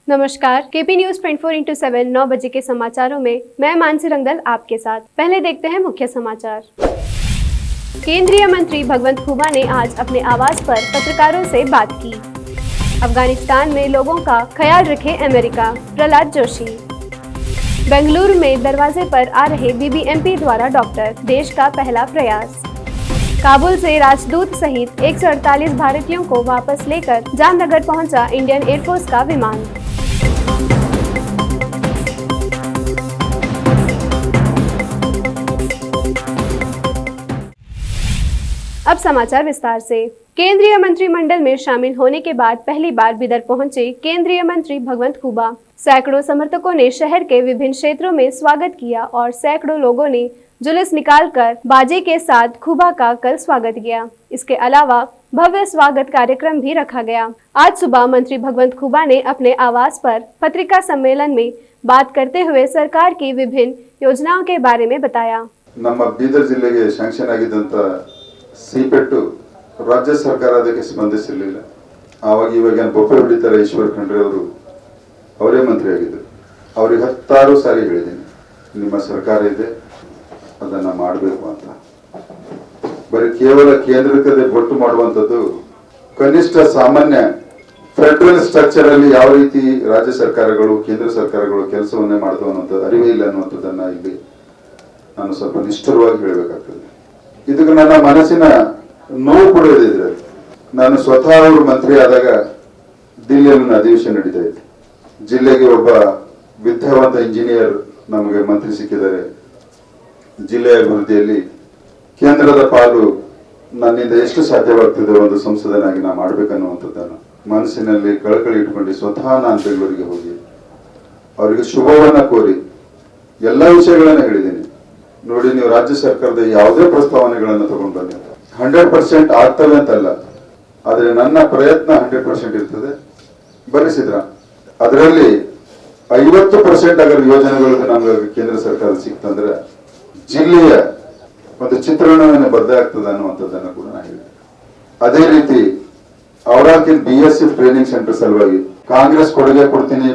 नमस्कार, KP news 24/7 9 बजे के समाचारों में मैं मानसी रंगदल आपके साथ। पहले देखते हैं मुख्य समाचार। केंद्रीय मंत्री भगवंत खुबा ने आज अपने आवास पर पत्रकारों से बात की। अफगानिस्तान में लोगों का ख्याल रखे अमेरिका, प्रहलाद जोशी। बेंगलुरु में दरवाजे पर आ रहे बीबीएमपी द्वारा डॉक्टर, देश का पहला प्रयास। काबुल से राजदूत सहित 148 भारतीयों को वापस लेकर जामनगर पहुंचा इंडियन एयरफोर्स का विमान। अब समाचार विस्तार से। केंद्रीय मंत्रिमंडल में शामिल होने के बाद पहली बार बिदर पहुंचे केंद्रीय मंत्री भगवंत खुबा। सैकड़ों समर्थकों ने शहर के विभिन्न क्षेत्रों में स्वागत किया और सैकड़ों लोगों ने जुलूस निकालकर बाजे के साथ खुबा का कल स्वागत किया। इसके अलावा भव्य स्वागत कार्यक्रम भी रखा गया। आज सुबह मंत्री भगवंत खुबा ने अपने आवास पर पत्रिका सम्मेलन में बात करते हुए सरकार की विभिन्न योजनाओं के बारे में बताया। ನಮ್ಮ ಬೀದರ್ ಜಿಲ್ಲೆಗೆ ಶಾಂಕ್ಷನ್ ಆಗಿದ್ದಂತ ಸಿಪೆಟ್ಟು ರಾಜ್ಯ ಸರ್ಕಾರ ಅದಕ್ಕೆ ಸ್ಪಂದಿಸಲಿಲ್ಲ. ಆವಾಗ ಇವಾಗ ಬೊಪ್ಪೆ ಹೊಡಿತಾರೆ ಈಶ್ವರ್ ಖಂಡ್ರೆ ಅವರು, ಅವರೇ ಮಂತ್ರಿ ಆಗಿದ್ದರು. ಅವರಿಗೆ 10 ಸಾರಿ ಹೇಳಿದ್ದೀನಿ, ನಿಮ್ಮ ಸರ್ಕಾರ ಇದೆ ಅದನ್ನ ಮಾಡಬೇಕು ಅಂತ. ಬರೀ ಕೇವಲ ಕೇಂದ್ರಕ್ಕೆ ಬೊಟ್ಟು ಮಾಡುವಂಥದ್ದು, ಕನಿಷ್ಠ ಸಾಮಾನ್ಯ ಫೆಡರಲ್ ಸ್ಟ್ರಕ್ಚರ್ ಅಲ್ಲಿ ಯಾವ ರೀತಿ ರಾಜ್ಯ ಸರ್ಕಾರಗಳು ಕೇಂದ್ರ ಸರ್ಕಾರಗಳು ಕೆಲಸವನ್ನೇ ಮಾಡ್ತಾವೆ ಅನ್ನೋದು ಅರಿವೇ ಇಲ್ಲ ಅನ್ನುವಂಥದ್ದನ್ನ ಇಲ್ಲಿ ನಾನು ಸ್ವಲ್ಪ ನಿಷ್ಠುರವಾಗಿ ಹೇಳಬೇಕಾಗ್ತದೆ. ಇದಕ್ಕೆ ನನ್ನ ಮನಸ್ಸಿನ ನೋವು ಕೂಡ ಇದೆ. ನಾನು ಸ್ವತಃ ಅವರು ಮಂತ್ರಿ ಆದಾಗ ದಿಲ್ಲಿಯಲ್ಲಿ ಅಧಿವೇಶನ ನಡೀತಾ ಇತ್ತು. ಜಿಲ್ಲೆಗೆ ಒಬ್ಬ ವಿದ್ಯಾವಂತ ಇಂಜಿನಿಯರ್ ನಮಗೆ ಮಂತ್ರಿ ಸಿಕ್ಕಿದ್ದಾರೆ. ಜಿಲ್ಲೆಯ ಅಭಿವೃದ್ಧಿಯಲ್ಲಿ ಕೇಂದ್ರದ ಪಾಲು ನನ್ನಿಂದ ಎಷ್ಟು ಸಾಧ್ಯವಾಗ್ತದೆ ಒಂದು ಸಂಸದನಾಗಿ ನಾ ಮಾಡ್ಬೇಕನ್ನುವಂಥದ್ದನ್ನು ಮನಸ್ಸಿನಲ್ಲಿ ಕಳಕಳಿ ಇಟ್ಕೊಂಡು ಸ್ವತಃ ನಾನು ಬೆಂಗಳೂರಿಗೆ ಹೋಗಿ ಅವರಿಗೆ ಶುಭವನ್ನ ಕೋರಿ ಎಲ್ಲ ವಿಷಯಗಳನ್ನ ಹೇಳಿದ್ದೀನಿ. ನೋಡಿ, ನೀವು ರಾಜ್ಯ ಸರ್ಕಾರದ ಯಾವುದೇ ಪ್ರಸ್ತಾವನೆಗಳನ್ನು ತಗೊಂಡು ಬನ್ನಿ, 100% ಆಗ್ತವೆ ಅಂತಲ್ಲ, ಆದ್ರೆ ನನ್ನ ಪ್ರಯತ್ನ 100% ಇರ್ತದೆ. ಬರೆಸಿದ್ರ ಅದರಲ್ಲಿ 50% ಅಗರ ಯೋಜನೆಗಳು ನಮ್ಗೆ ಕೇಂದ್ರ ಸರ್ಕಾರ ಸಿಕ್ತಂದ್ರೆ ಜಿಲ್ಲೆಯ ಒಂದು ಚಿತ್ರಣವನ್ನು ಬದಲಾಗ್ತದೆ ಅನ್ನುವಂಥದ್ದನ್ನು ಕೂಡ ನಾನು ಹೇಳಿದೆ. ಅದೇ ರೀತಿ ಔರಾಕಿನ್ BSF ಟ್ರೈನಿಂಗ್ ಸೆಂಟರ್ ಸಲುವಾಗಿ ಕಾಂಗ್ರೆಸ್ ಕೊಡುಗೆ ಕೊಡ್ತೀನಿ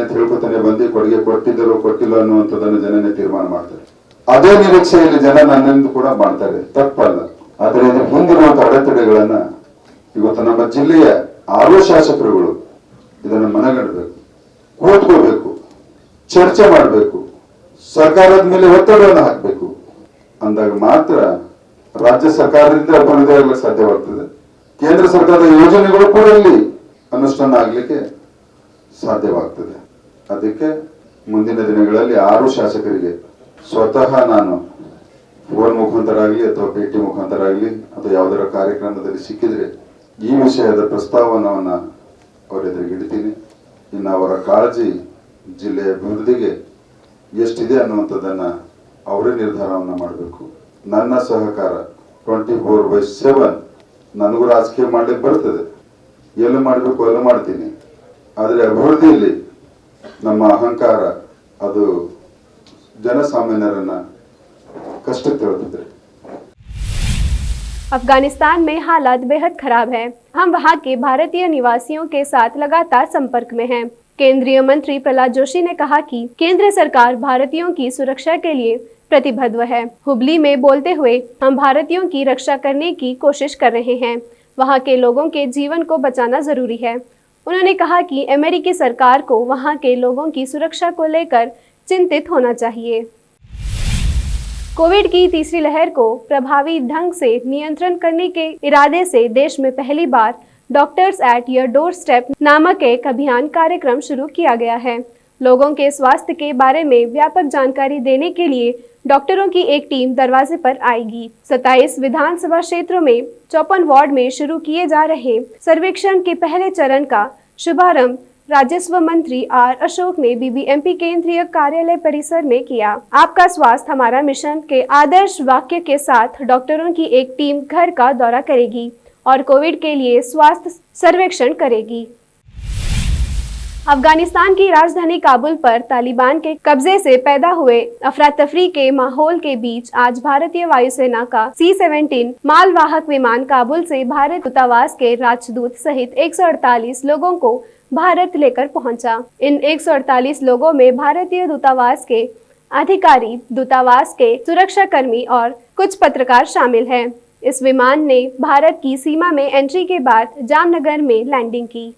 ಅಂತ ಹೇಳ್ಕೊತಾನೆ ಬಂದು ಕೊಡುಗೆ ಕೊಟ್ಟಿದ್ದರು ಕೊಟ್ಟಿಲ್ಲ ಅನ್ನುವಂಥದ್ದನ್ನು ಜನನೇ ತೀರ್ಮಾನ ಮಾಡ್ತಾರೆ. ಅದೇ ನಿರೀಕ್ಷೆಯಲ್ಲಿ ಜನ ನನ್ನಿಂದ ಕೂಡ ಮಾಡ್ತಾರೆ, ತಪ್ಪಲ್ಲ. ಆದ್ರೆ ಇದ್ರ ಹಿಂದಿರುವಂತ ಅಡೆತಡೆಗಳನ್ನ ಇವತ್ತು ನಮ್ಮ ಜಿಲ್ಲೆಯ 6 ಶಾಸಕರುಗಳು ಇದನ್ನು ಮನಗಂಡಬೇಕು, ಕೂತ್ಕೋಬೇಕು, ಚರ್ಚೆ ಮಾಡಬೇಕು, ಸರ್ಕಾರದ ಮೇಲೆ ಒತ್ತಡವನ್ನು ಹಾಕಬೇಕು ಅಂದಾಗ ಮಾತ್ರ ರಾಜ್ಯ ಸರ್ಕಾರದಿಂದ ಅಭಿವೃದ್ಧಿ ಆಗ್ಲಿಕ್ಕೆ ಸಾಧ್ಯವಾಗ್ತದೆ. ಕೇಂದ್ರ ಸರ್ಕಾರದ ಯೋಜನೆಗಳು ಕೂಡ ಇಲ್ಲಿ ಅನುಷ್ಠಾನ ಆಗ್ಲಿಕ್ಕೆ ಸಾಧ್ಯವಾಗ್ತದೆ. ಅದಕ್ಕೆ ಮುಂದಿನ ದಿನಗಳಲ್ಲಿ 6 ಶಾಸಕರಿಗೆ ಸ್ವತಃ ನಾನು ಫೋನ್ ಮುಖಾಂತರ ಆಗಲಿ ಅಥವಾ ಭೇಟಿ ಮುಖಾಂತರ ಆಗಲಿ ಅಥವಾ ಯಾವುದರ ಕಾರ್ಯಕ್ರಮದಲ್ಲಿ ಸಿಕ್ಕಿದ್ರೆ ಈ ವಿಷಯದ ಪ್ರಸ್ತಾವನವನ್ನ ಅವರ ಎದುರಿಗೆ ಇಡ್ತೀನಿ. ಇನ್ನು ಅವರ ಕಾಳಜಿ ಜಿಲ್ಲೆಯ ಅಭಿವೃದ್ಧಿಗೆ ಎಷ್ಟಿದೆ ಅನ್ನುವಂಥದ್ದನ್ನ ಅವರೇ ನಿರ್ಧಾರವನ್ನ ಮಾಡಬೇಕು. ನನ್ನ ಸಹಕಾರ 24/7 ನನಗೂ ರಾಜಕೀಯ ಮಾಡ್ಲಿಕ್ಕೆ ಬರ್ತದೆ, ಎಲ್ಲ ಮಾಡಬೇಕು ಎಲ್ಲ ಮಾಡ್ತೀನಿ. ಆದರೆ ಅಭಿವೃದ್ಧಿಯಲ್ಲಿ ನಮ್ಮ ಅಹಂಕಾರ ಅದು जनसामान्यरನ್ನ कष्ट तोड़ते। अफगानिस्तान में हालात बेहद खराब है। हम वहां के भारतीय निवासियों के साथ लगातार संपर्क में हैं। केंद्रीय मंत्री प्रहलाद जोशी ने कहा कि केंद्र सरकार भारतीयों की सुरक्षा के लिए प्रतिबद्ध है। हुबली में बोलते हुए हम भारतीयों की रक्षा करने की कोशिश कर रहे हैं। वहां के लोगों के जीवन को बचाना जरूरी है। उन्होंने कहा कि अमेरिकी सरकार को वहां के लोगों की सुरक्षा को लेकर चिंतित होना चाहिए। कोविड की तीसरी लहर को प्रभावी ढंग से नियंत्रण करने के इरादे से देश में पहली बार doctors at your doorstep नामक एक अभियान कार्यक्रम शुरू किया गया है। लोगों के स्वास्थ्य के बारे में व्यापक जानकारी देने के लिए डॉक्टरों की एक टीम दरवाजे पर आएगी। 27 विधानसभा क्षेत्रों में 54 वार्ड में शुरू किए जा रहे सर्वेक्षण के पहले चरण का शुभारंभ राजस्व मंत्री आर अशोक ने बीबीएमपी केंद्रीय कार्यालय परिसर में किया। आपका स्वास्थ्य हमारा मिशन के आदर्श वाक्य के साथ डॉक्टरों की एक टीम घर का दौरा करेगी और कोविड के लिए स्वास्थ्य सर्वेक्षण करेगी। अफगानिस्तान की राजधानी काबुल पर तालिबान के कब्जे से पैदा हुए अफरा तफरी के माहौल के बीच आज भारतीय वायुसेना का C-17 मालवाहक विमान काबुल से भारत दूतावास के राजदूत सहित 148 लोगों को भारत लेकर पहुंचा। इन 148 लोगों में भारतीय दूतावास के अधिकारी, दूतावास के सुरक्षाकर्मी और कुछ पत्रकार शामिल हैं। इस विमान ने भारत की सीमा में एंट्री के बाद जामनगर में लैंडिंग की।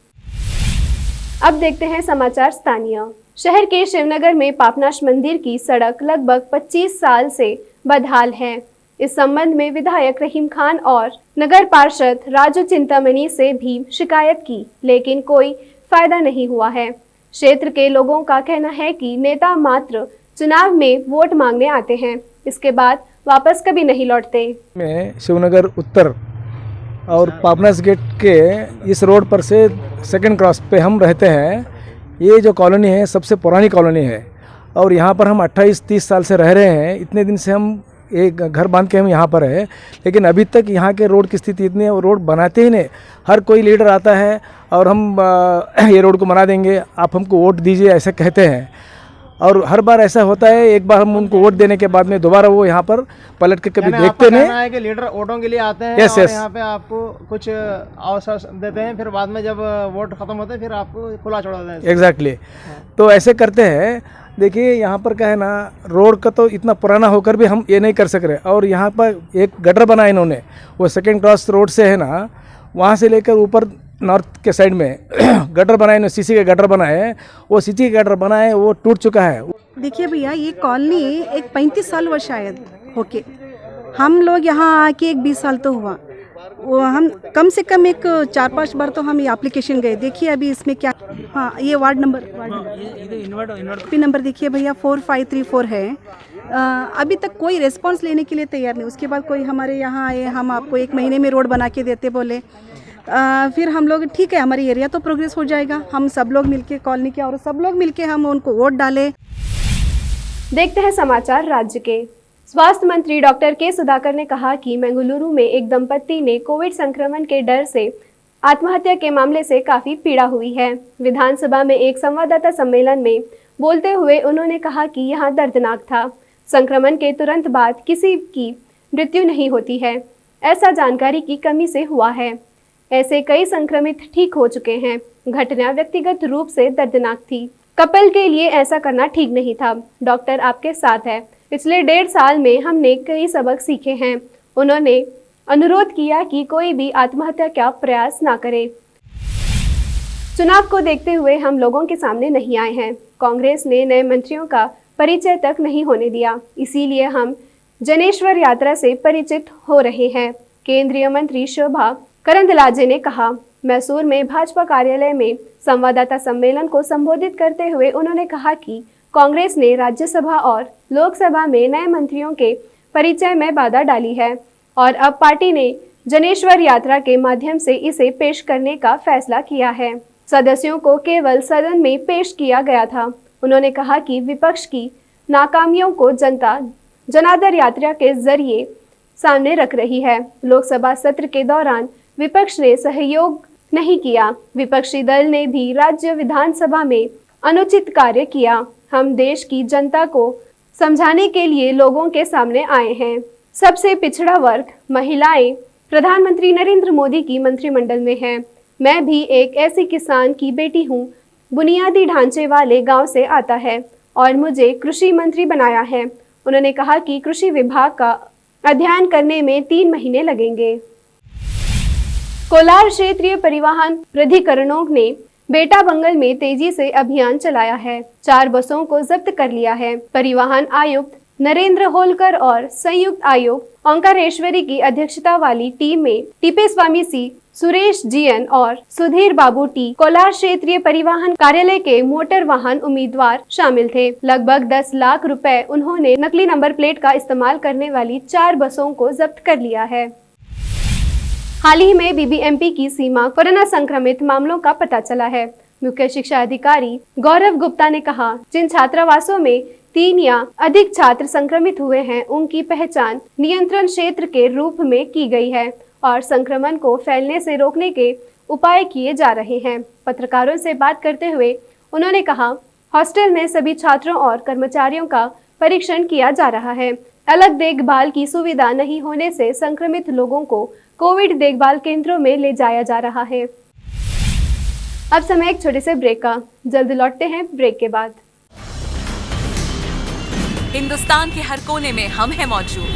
अब देखते हैं समाचार स्थानीय। शहर के शिवनगर में पापनाश मंदिर की सड़क लगभग 25 साल से बदहाल है। इस संबंध में विधायक रहीम खान और नगर पार्षद राजू चिंतामणि से भी शिकायत की, लेकिन कोई फायदा नहीं हुआ है। क्षेत्र के लोगों का कहना है कि नेता मात्र चुनाव में वोट मांगने आते हैं, इसके बाद वापस कभी नहीं लौटते। में शिवनगर उत्तर और पापनास गेट के इस रोड पर से सेकंड क्रॉस पे हम रहते हैं। ये जो कॉलोनी है सबसे पुरानी कॉलोनी है और यहाँ पर हम 28-30 साल से रह रहे हैं। इतने दिन से हम एक घर बांध के हम यहाँ पर है, लेकिन अभी तक यहाँ के रोड की स्थिति इतनी है, वो रोड बनाते ही नहीं। हर कोई लीडर आता है और हम ये रोड को बना देंगे, आप हमको वोट दीजिए, ऐसे कहते हैं। और हर बार ऐसा होता है, एक बार हम उनको वोट देने के बाद में दोबारा वो यहाँ पर पलट के कभी देखते नहीं। है कि लीडर वोटों के लिए आते हैं yes, और yes. यहाँ पे आपको कुछ अवसर देते हैं, फिर बाद में जब वोट खत्म होते हैं फिर आपको खुला छोड़ देते हैं। एग्जैक्टली तो ऐसे करते हैं। देखिए यहाँ पर क्या है ना, रोड का तो इतना पुराना होकर भी हम ये नहीं कर सक रहे। और यहाँ पर एक गटर बनाया इन्होंने, वो सेकेंड क्रॉस रोड से है ना, वहाँ से लेकर ऊपर नॉर्थ के साइड में गटर बनाए इन्होंने, सीसी के गटर बनाए। वो सीसी के गटर बनाए वो टूट चुका है। देखिए भैया, ये कॉलोनी एक 35 साल हुआ शायद होके, हम लोग यहाँ आके एक 20 साल तो हुआ। वो हम कम से कम एक 4-5 बार तो हम ये एप्लीकेशन गए। देखिए अभी इसमें क्या, हाँ ये वार्ड नंबर पी नंबर देखिए भैया 4534 है। अभी तक कोई रिस्पांस लेने के लिए तैयार नहीं। उसके बाद कोई हमारे यहाँ आए, हम आपको 1 महीने में रोड बना के देते बोले। फिर हम लोग ठीक है, हमारी एरिया तो प्रोग्रेस हो जाएगा, हम सब लोग मिलके कॉलोनी के और सब लोग मिलके हम उनको वोट डालें। देखते हैं समाचार राज्य के। स्वास्थ्य मंत्री डॉक्टर के सुधाकर ने कहा कि मंगलुरु में एक दंपत्ति ने कोविड संक्रमण के डर से आत्महत्या के मामले से काफी पीड़ा हुई है। विधानसभा में एक संवाददाता सम्मेलन में बोलते हुए उन्होंने कहा कि यह दर्दनाक था। संक्रमण के तुरंत बाद किसी की मृत्यु नहीं होती है, ऐसा जानकारी की कमी से हुआ है। ऐसे कई संक्रमित ठीक हो चुके हैं। घटना व्यक्तिगत रूप से दर्दनाक थी। कपल के लिए ऐसा करना ठीक नहीं था। डॉक्टर आपके साथ है। पिछले 1.5 साल में हमने कई सबक सीखे हैं। उन्होंने अनुरोध किया कि कोई भी आत्महत्या का प्रयास ना करे। चुनाव को देखते हुए हम लोगों के सामने नहीं आए हैं। कांग्रेस ने नए मंत्रियों का परिचय तक नहीं होने दिया, इसीलिए हम जनेश्वर यात्रा से परिचित हो रहे हैं। केंद्रीय मंत्री शोभा करंदलाजे ने कहा। मैसूर में भाजपा कार्यालय में संवाददाता सम्मेलन को संबोधित करते हुए उन्होंने कहा कि कांग्रेस ने राज्यसभा और लोकसभा में नए मंत्रियों के परिचय में बाधा डाली है और अब पार्टी ने जनेश्वर यात्रा के माध्यम से इसे पेश करने का फैसला किया है। सदस्यों को केवल सदन में पेश किया गया था। उन्होंने कहा कि विपक्ष की नाकामियों को जनता जनार्दन यात्रा के जरिए सामने रख रही है। लोकसभा सत्र के दौरान विपक्ष ने सहयोग नहीं किया। विपक्षी दल ने भी राज्य विधानसभा में अनुचित कार्य किया। हम देश की जनता को समझाने के लिए लोगों के सामने आए हैं। सबसे पिछड़ा वर्ग, महिलाएं प्रधानमंत्री नरेंद्र मोदी की मंत्रिमंडल में हैं। मैं भी एक ऐसी किसान की बेटी हूं, बुनियादी ढांचे वाले गांव से आता है और मुझे कृषि मंत्री बनाया है। उन्होंने कहा कि कृषि विभाग का अध्ययन करने में 3 महीने लगेंगे। कोलार क्षेत्रीय परिवहन प्राधिकरणों ने बेटा बंगल में तेजी से अभियान चलाया है। 4 बसों को जब्त कर लिया है। परिवहन आयुक्त नरेंद्र होलकर और संयुक्त आयुक्त ओंकारेश्वरी की अध्यक्षता वाली टीम में टीपेस्वामी सी, सुरेश जीएन और सुधीर बाबू टी कोलार क्षेत्रीय परिवहन कार्यालय के मोटर वाहन उम्मीदवार शामिल थे। लगभग 10 लाख रुपए उन्होंने नकली नंबर प्लेट का इस्तेमाल करने वाली 4 बसों को जब्त कर लिया है। हाल ही में बीबीएमपी की सीमा कोरोना संक्रमित मामलों का पता चला है। मुख्य शिक्षा अधिकारी गौरव गुप्ता ने कहा, जिन छात्रावासों में 3 या अधिक छात्र संक्रमित हुए हैं, उनकी पहचान नियंत्रण क्षेत्र के रूप में की गई है और संक्रमण को फैलने से रोकने के उपाय किए जा रहे हैं। पत्रकारों से बात करते हुए उन्होंने कहा, हॉस्टल में सभी छात्रों और कर्मचारियों का परीक्षण किया जा रहा है। अलग देखभाल की सुविधा नहीं होने से संक्रमित लोगों को कोविड देखभाल केंद्रों में ले जाया जा रहा है। अब समय एक छोटे से ब्रेक का, जल्द लौटते हैं ब्रेक के बाद। हिंदुस्तान के हर कोने में हम हैं मौजूद।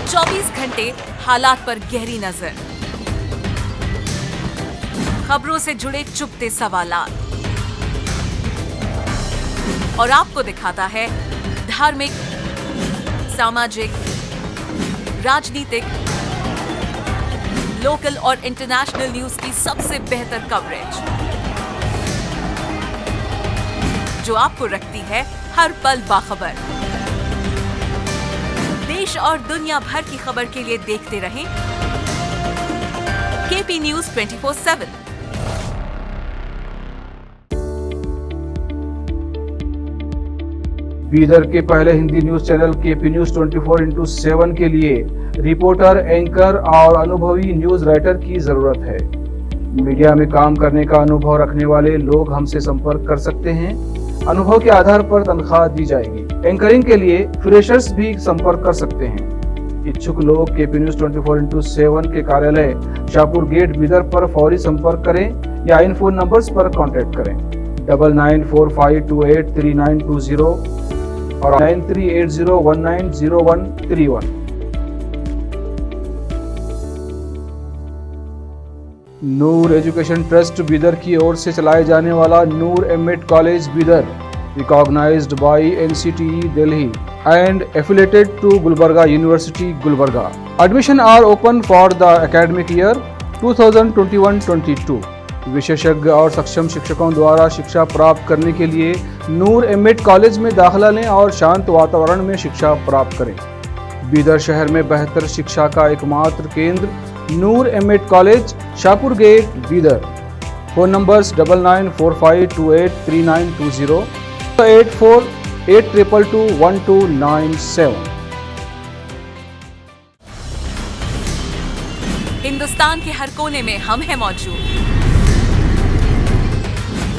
24 घंटे हालात पर गहरी नजर, खबरों से जुड़े चुपते सवालात, और आपको दिखाता है धार्मिक, सामाजिक, राजनीतिक, लोकल और इंटरनेशनल न्यूज की सबसे बेहतर कवरेज, जो आपको रखती है हर पल बाखबर। देश और दुनिया भर की खबर के लिए देखते रहें केपी न्यूज 24/7। बीदर के पहले Hindi news channel KP news 24/7 के लिए रिपोर्टर, एंकर और अनुभवी न्यूज राइटर की जरूरत है। मीडिया में काम करने का अनुभव रखने वाले लोग हमसे संपर्क कर सकते हैं। अनुभव के आधार पर तनख्वाह दी जाएगी। एंकरिंग के लिए फ्रेशर्स भी संपर्क कर सकते हैं। इच्छुक लोग केपी न्यूज 24/7 के कार्यालय शाहपुर गेट बीदर पर फौरी संपर्क करें या इन फोन नंबर्स पर कांटेक्ट करें 9945283920 और 9380190131। नूर एजुकेशन ट्रस्ट बीदर की ओर से चलाए जाने वाला Noor MEd college Bidar, recognised by NCTE Delhi and affiliated to Gulbarga university Gulbarga. Admission are open for the academic year 2021-22। विशेषज्ञ और सक्षम शिक्षकों द्वारा शिक्षा प्राप्त करने के लिए नूर एमएड कॉलेज में दाखिला लें और शांत वातावरण में शिक्षा प्राप्त करें। बीदर शहर में बेहतर शिक्षा का एकमात्र केंद्र Noor MEd college, Shahpur gate Bidar. Phone numbers 9945283920, 8482221297। Hindustan के हर कोने में हम हैं मौजूद।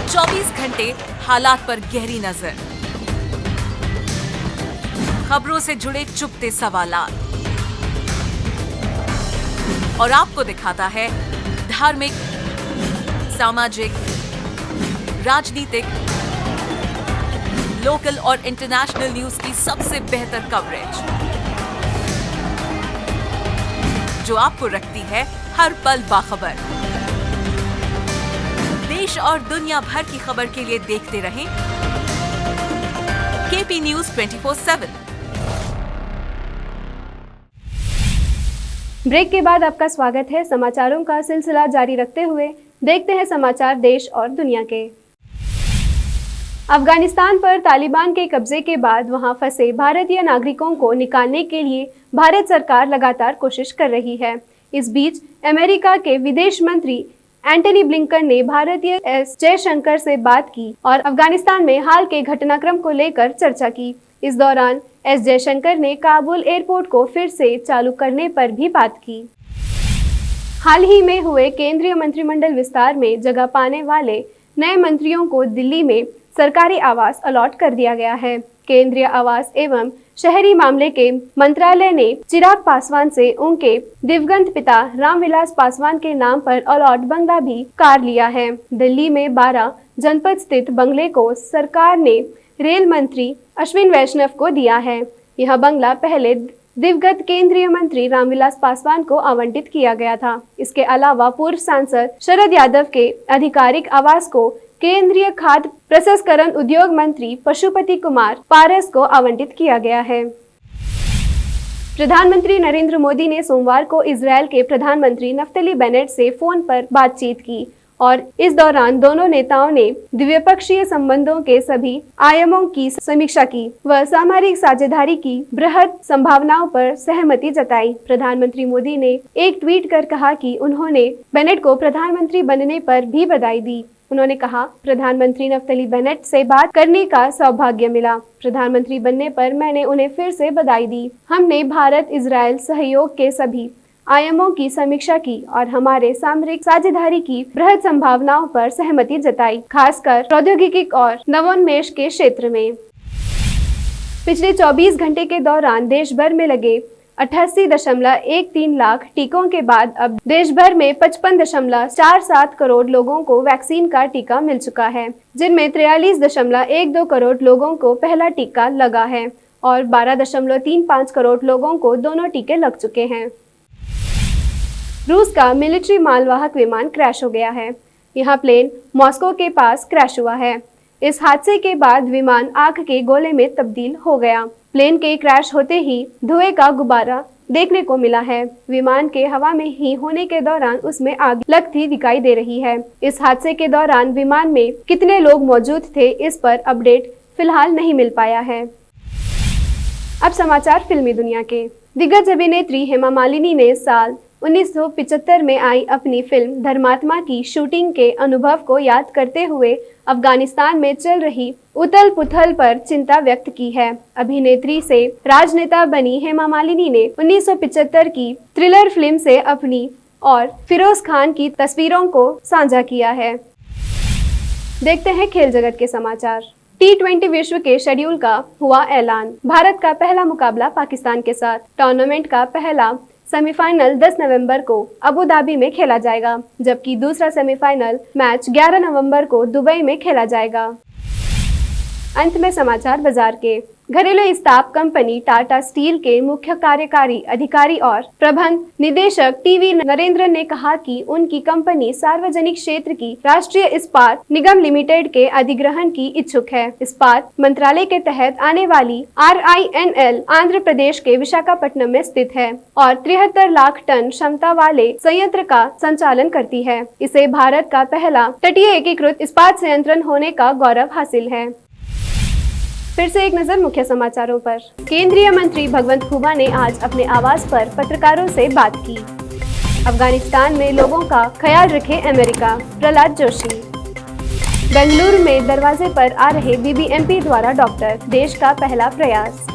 24 घंटे हालात पर गहरी नजर, खबरों से जुड़े चुपते सवालात, और आपको दिखाता है धार्मिक, सामाजिक, राजनीतिक, लोकल और इंटरनेशनल न्यूज की सबसे बेहतर कवरेज, जो आपको रखती है हर पल बाखबर। देश और दुनिया भर की खबर के लिए देखते रहें केपी न्यूज 24/7। ब्रेक के बाद आपका स्वागत है। समाचारों का सिलसिला जारी रखते हुए देखते हैं समाचार देश और दुनिया के। अफगानिस्तान पर तालिबान के कब्जे के बाद वहां फंसे भारतीय नागरिकों को निकालने के लिए भारत सरकार लगातार कोशिश कर रही है। इस बीच अमेरिका के विदेश मंत्री एंटनी ब्लिंकन ने भारतीय एस जयशंकर से बात की और अफगानिस्तान में हाल के घटनाक्रम को लेकर चर्चा की। इस दौरान एस जयशंकर ने काबुल एयरपोर्ट को फिर से चालू करने पर भी बात की। हाल ही में हुए केंद्रीय मंत्रिमंडल विस्तार में जगह पाने वाले नए मंत्रियों को दिल्ली में सरकारी आवास अलॉट कर दिया गया है। केंद्रीय आवास एवं शहरी मामले के मंत्रालय ने चिराग पासवान से उनके दिवंगत पिता रामविलास पासवान के नाम पर अलॉट बंगला भी कार लिया है। दिल्ली में 12 जनपद स्थित बंगले को सरकार ने रेल मंत्री अश्विन वैष्णव को दिया है। यह बंगला पहले दिवंगत केंद्रीय मंत्री रामविलास पासवान को आवंटित किया गया था। इसके अलावा पूर्व सांसद शरद यादव के आधिकारिक आवास को केंद्रीय खाद्य प्रसंस्करण उद्योग मंत्री पशुपति कुमार पारस को आवंटित किया गया है। प्रधानमंत्री नरेंद्र मोदी ने सोमवार को इजरायल के प्रधानमंत्री नफ्तली बेनेट से फोन पर बातचीत की और इस दौरान दोनों नेताओं ने द्विपक्षीय संबंधों के सभी आयामों की समीक्षा की व सामरिक साझेदारी की बृहद संभावनाओं पर सहमति जताई। प्रधानमंत्री मोदी ने एक ट्वीट कर कहा कि उन्होंने बेनेट को प्रधानमंत्री बनने पर भी बधाई दी। उन्होंने कहा, प्रधानमंत्री नफ्तली बेनेट से बात करने का सौभाग्य मिला। प्रधानमंत्री बनने पर मैंने उन्हें फिर से बधाई दी। हमने भारत इजरायल सहयोग के सभी आयामों की समीक्षा की और हमारे सामरिक साझेदारी की बृहद संभावनाओं पर सहमति जताई, खासकर प्रौद्योगिकी और नवोन्मेष के क्षेत्र में। पिछले 24 घंटे के दौरान देश भर में लगे 88.13 लाख टीकों के बाद अब देश भर में 55.47 करोड़ लोगों को वैक्सीन का टीका मिल चुका है, जिनमें 43.12 करोड़ लोगों को पहला टीका लगा है और 12.35 करोड़ लोगों को दोनों टीके लग चुके हैं। रूस का मिलिट्री मालवाहक विमान क्रैश हो गया है। यह प्लेन मॉस्को के पास क्रैश हुआ है। इस हादसे के बाद विमान आग के गोले में तब्दील हो गया। प्लेन के क्रैश होते ही धुएं का गुब्बारा देखने को मिला है। विमान के हवा में ही होने के दौरान उसमें आग लगती दिखाई दे रही है। इस हादसे के दौरान विमान में कितने लोग मौजूद थे, इस पर अपडेट फिलहाल नहीं मिल पाया है। अब समाचार फिल्मी दुनिया के। दिग्गज अभिनेत्री हेमा मालिनी ने साल 1975 में आई अपनी फिल्म धर्मात्मा की शूटिंग के अनुभव को याद करते हुए अफगानिस्तान में चल रही उथल पुथल पर चिंता व्यक्त की है। अभिनेत्री से राजनेता बनी हेमा मालिनी ने 1975 की थ्रिलर फिल्म से अपनी और फिरोज खान की तस्वीरों को साझा किया है। देखते हैं खेल जगत के समाचार। T20 विश्व के शेड्यूल का हुआ ऐलान। भारत का पहला मुकाबला पाकिस्तान के साथ। टूर्नामेंट का पहला सेमीफाइनल 10 नवंबर को अबू धाबी में खेला जाएगा, जबकि दूसरा सेमीफाइनल मैच 11 नवंबर को दुबई में खेला जाएगा। अंत में समाचार बाजार के। घरेलू इस्पात कंपनी टाटा स्टील के मुख्य कार्यकारी अधिकारी और प्रबंध निदेशक टीवी नरेंद्र ने कहा कि उनकी कंपनी सार्वजनिक क्षेत्र की राष्ट्रीय इस्पात निगम लिमिटेड के अधिग्रहण की इच्छुक है। इस्पात मंत्रालय के तहत आने वाली RINL आंध्र प्रदेश के विशाखापट्टनम में स्थित है और 73 लाख टन क्षमता वाले संयंत्र का संचालन करती है। इसे भारत का पहला तटीय एकीकृत इस्पात संयंत्र होने का गौरव हासिल है। फिर से एक नजर मुख्य समाचारों पर। केंद्रीय मंत्री भगवंत खुबा ने आज अपने आवास पर पत्रकारों से बात की। अफगानिस्तान में लोगों का ख्याल रखे अमेरिका, प्रहलाद जोशी। बेंगलुरु में दरवाजे पर आ रहे BBMP द्वारा डॉक्टर, देश का पहला प्रयास।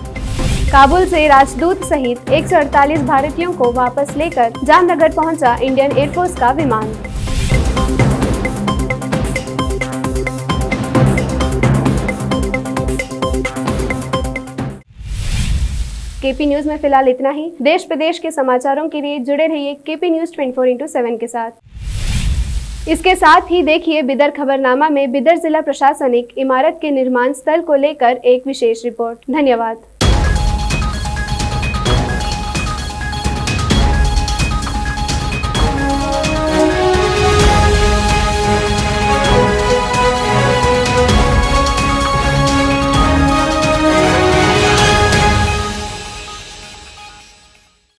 काबुल से राजदूत सहित 148 भारतीयों को वापस लेकर जामनगर पहुंचा इंडियन एयरफोर्स का विमान। KP न्यूज में फिलहाल इतना ही। देश प्रदेश के समाचारों के लिए जुड़े रहिए KP न्यूज 24/7 के साथ। इसके साथ ही देखिए बिदर खबरनामा में बिदर जिला प्रशासनिक इमारत के निर्माण स्थल को लेकर एक विशेष रिपोर्ट। धन्यवाद।